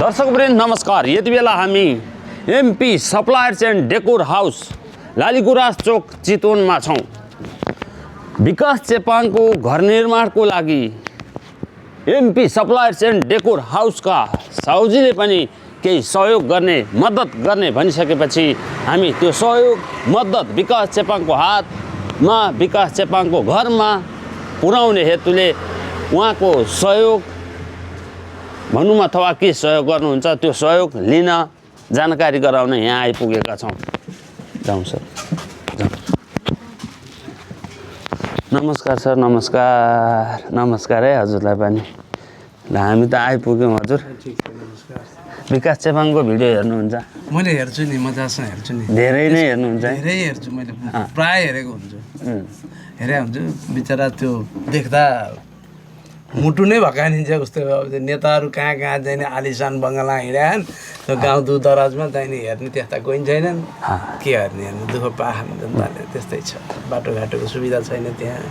दर्शकवृन्द नमस्कार। यति बेला हामी MP suppliers and decor house Laligurans चोक चितवनमा छौँ। विकास चेपाङको घर निर्माणको लागि एमपी सप्लायर्स एन्ड डेकोर हाउसका साउजीले पनि केही सहयोग गर्ने मद्दत गर्ने भनिसकेपछि हामी त्यो सहयोग मद्दत विकास चेपाङको हातमा विकास चेपाङको घरमा पुर्याउने हेतुले उहाँको सहयोग भनौँ अथवा के सहयोग गर्नुहुन्छ त्यो सहयोग लिन जानकारी गराउन यहाँ आइपुगेका छौँ। जाउँ सर, जाउँ। नमस्कार सर, नमस्कार। नमस्कार है हजुरलाई पनि। ल हामी त आइपुग्यौँ हजुर। विकास चेपाङको भिडियो हेर्नुहुन्छ? मैले हेर्छु नि, मजासँग हेर्छु नि। धेरै नै हेर्नुहुन्छ? धेरै हेर्छु, मैले प्राय हेरेको हुन्छु। हेरे हुन्छु। बिचरा त्यो देख्दा मुटु नै भकानिन्छ उस्तो। नेताहरू कहाँ कहाँ जाने आलिसान बङ्गला हिँड्यान्, त्यो गाउँ दूर दराजमा जाने हेर्ने त्यस्ता कोही छैनन्। के हेर्ने दुःख पाखा जनताले त्यस्तै छ। बाटोघाटोको सुविधा छैन त्यहाँ।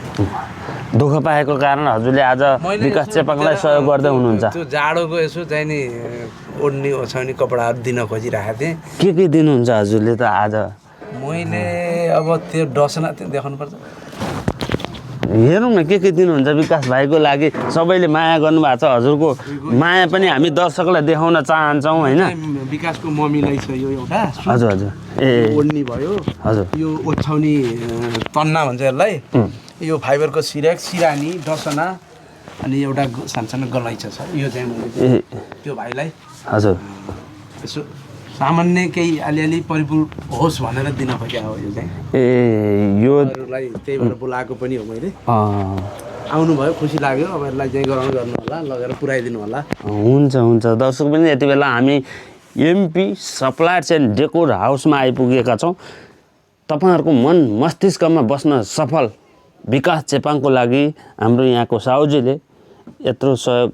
दुःख पाएको कारण हजुरले आज विकास चेपाङलाई सहयोग गर्दै हुनुहुन्छ? त्यो जाडोको यसो चाहिने ओढ्ने ओछ्याउने कपडाहरू दिन खोजिरहेको थिएँ। के दिनुहुन्छ हजुरले त आज? मैले अब त्यो डसना त्यो देखाउनुपर्छ। हेरौँ न के दिनुहुन्छ विकास भाइको लागि। सबैले माया गर्नुभएको छ, हजुरको माया पनि हामी दर्शकलाई देखाउन चाहन्छौँ होइन। विकासको मम्मीलाई छ यो एउटा। हजुर हजुर। ए ओढ्नी भयो। हजुर। यो ओछ्याउने तन्ना भन्छ यसलाई। यो फाइबरको सिरानी डसना अनि एउटा सानसानो गलैँचा छ। यो चाहिँ मैले त्यो भाइलाई हजुर यसो सामान्य केही अलिअलि परिपूर्ण होस् भनेर दिन खोजेको हो। यो चाहिँ यो त्यही भएर बोलाएको पनि हो मैले। आउनुभयो, खुसी लाग्यो। अब यसलाई चाहिँ ग्रहण गर्नु होला, लगेर पुऱ्याइदिनु होला। हुन्छ हुन्छ। दर्शक पनि यति बेला हामी एमपी सप्लायर्स एन्ड डेकोर हाउसमा आइपुगेका छौँ। तपाईँहरूको मन मस्तिष्कमा बस्न सफल विकास चेपाङको लागि हाम्रो यहाँको साउजीले यत्रो सहयोग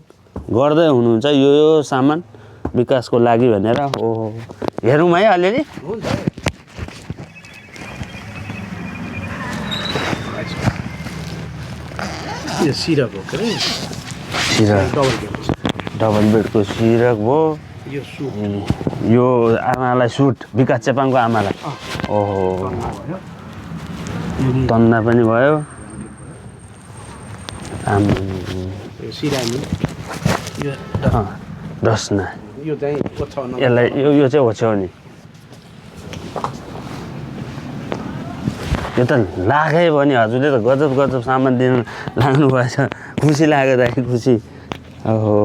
गर्दै हुनुहुन्छ। यो सामान विकासको लागि भनेर। ओहो, हेरौँ है अलिअलि। यो सिरक हो के? सिरक डबल बेडको सिरक भयो। यो आमालाई सुट, विकास चेपाङको आमालाई। ओहो, तन्ना पनि भयो। सिरानी डसना यो चाहिँ ओछ्याउन यसलाई यो चाहिँ ओछ्याउने। यो त लागै भयो नि। हजुरले त गजब सामान दिन लाग्नु भएछ। खुसी लाग्यो दाइ, खुसी। ओहो,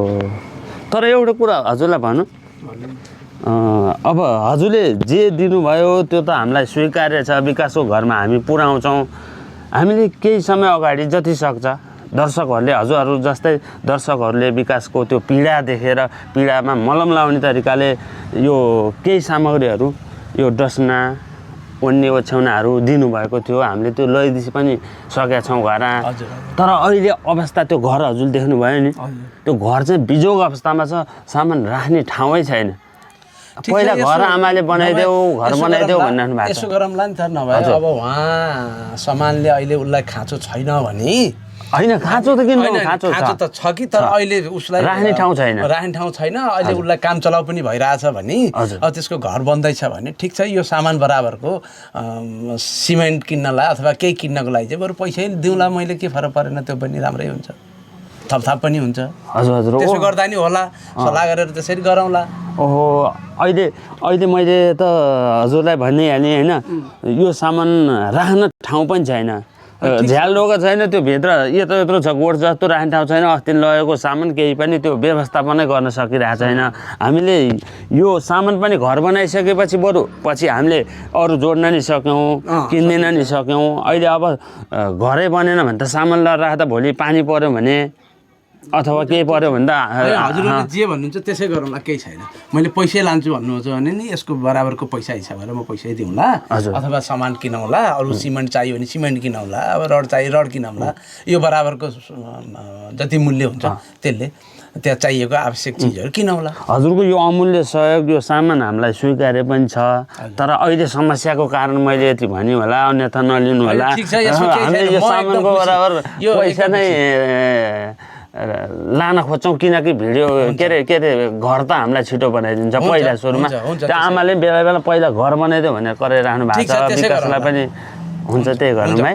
तर एउटा कुरा हजुरलाई भनौँ, अब हजुरले जे दिनुभयो त्यो त हामीलाई स्वीकार्य छ। विकासको घरमा हामी पुर्याउँछौँ। हामीले केही समय अगाडि जति सक्छ दर्शकहरूले, हजुरहरू जस्तै दर्शकहरूले विकासको त्यो पीडा देखेर पीडामा मलम लाउने तरिकाले यो केही सामग्रीहरू, यो डसना ओढ्ने ओछ्याउनाहरू दिनुभएको थियो। हामीले त्यो लैदिसी पनि सकेका छौँ घर। तर अहिले अवस्था त्यो घर हजुरले देख्नुभयो नि, त्यो घर चाहिँ बिजोग अवस्थामा छ। सामान राख्ने ठाउँै छैन। पहिला घर आमाले बनाइदेऊ, घर बनाइदेऊ भनिरहनु भएको छ। यसो गरौँला नि त। नभए अब उहाँ सामानले अहिले उसलाई खाँचो छैन भने होइन, खाँचो त किन? खाँचो त छ कि, तर अहिले उसलाई राख्ने ठाउँ छैन। अहिले उसलाई काम चलाउ पनि भइरहेछ भने, अब त्यसको घर बन्दैछ भने ठिक छ। यो सामान बराबरको सिमेन्ट किन्नलाई अथवा केही किन्नको लागि चाहिँ बरु पैसै दिउँला मैले, के फरक परेन। त्यो पनि राम्रै हुन्छ, थपथाप पनि हुन्छ। हजुर हजुर। त्यसो गर्दा नि होला, सल्लाह गरेर त्यसरी गरौँला। ओहो, अहिले मैले त हजुरलाई भनिहालेँ होइन, यो सामान राख्न ठाउँ पनि छैन। झ्याल रोग छैन त्यो भित्र। यत्रो छ गोठ जस्तो राख्ने ठाउँ छैन। अस्ति लगेको सामान केही पनि त्यो व्यवस्थापनै गर्न सकिरहेको छैन। हामीले यो सामान पनि घर बनाइसकेपछि बरु पछि हामीले अरू जोड्न नि सक्यौँ, किन्दिन नि सक्यौँ। अहिले अब घरै बनेन भने त सामान राख्दा भोलि पानी पऱ्यो भने अथवा केही पऱ्यो भने त हजुरले जे भन्नुहुन्छ त्यसै गरौँला, केही छैन। मैले पैसै लान्छु भन्नुहुन्छ भने नि यसको बराबरको पैसा हिसाब गरेर म पैसै दिउँला। अथवा सामान किनौँला, अरू सिमेन्ट चाहियो भने सिमेन्ट किनौँला, अब रड चाहियो रड किनौँला। यो बराबरको जति मूल्य हुन्छ त्यसले त्यहाँ चाहिएको आवश्यक चिजहरू किनौँला। हजुरको यो अमूल्य सहयोग, यो सामान हामीलाई स्वीकार्य पनि छ। तर अहिले समस्याको कारण मैले यति भने होला, अन्यथा नलिनु होला। हामीले यो सामानको बराबर पैसा नै लान खोज्छौँ किनकि भिडियो के अरे घर त हामीलाई छिटो बनाइदिन्छ पहिला सुरुमा त्यो आमाले बेला बेला पहिला घर बनाइदियो भनेर कराइरहनु भएको छ विकासलाई पनि हुन्छ त्यही गरौँ है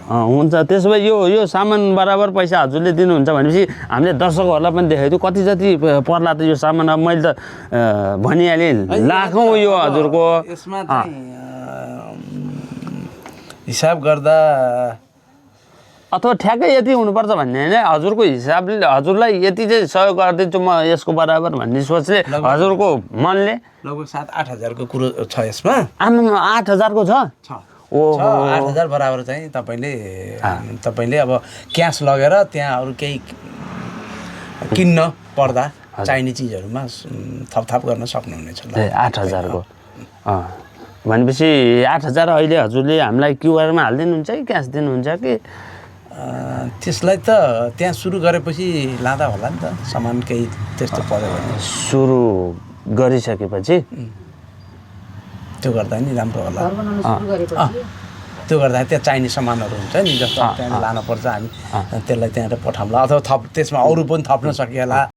हुन्छ त्यसो भए यो सामान बराबर पैसा हजुरले दिनुहुन्छ भनेपछि हामीले दर्शकहरूलाई पनि देखाइदियो कति जति पर्ला त यो सामान अब मैले त भनिहालेँ लाखौँ यो हजुरको यसमा चाहिँ हिसाब गर्दा अथवा ठ्याक्कै यति हुनुपर्छ भन्ने होइन हजुरको हिसाबले हजुरलाई यति चाहिँ सहयोग गरिदिन्छु म यसको बराबर भन्ने सोचले हजुरको मनले लगभग 7-8 हजारको कुरो छ यसमा आमामा 8,000 को छ ओहो 8,000 बराबर चाहिँ तपाईँले अब क्यास लगेर त्यहाँ अरू केही किन्न पर्दा चाहिने चिजहरूमा थपथाप गर्न सक्नुहुनेछ ल 8,000 को भनेपछि 8,000 अहिले हजुरले हामीलाई क्युआरमा हालिदिनुहुन्छ कि क्यास दिनुहुन्छ कि त्यसलाई त त्यहाँ सुरु गरेपछि लाँदा होला नि त सामान केही त्यस्तो पर्यो भने सुरु गरिसकेपछि त्यो गर्दा नि राम्रो होला त्यो गर्दा त्यहाँ चाहिने सामानहरू हुन्छ नि जस्तो त्यहाँ लानुपर्छ हामी त्यसलाई त्यहाँबाट पठाउँला अथवा त्यसमा अरू पनि थप्न सकिएला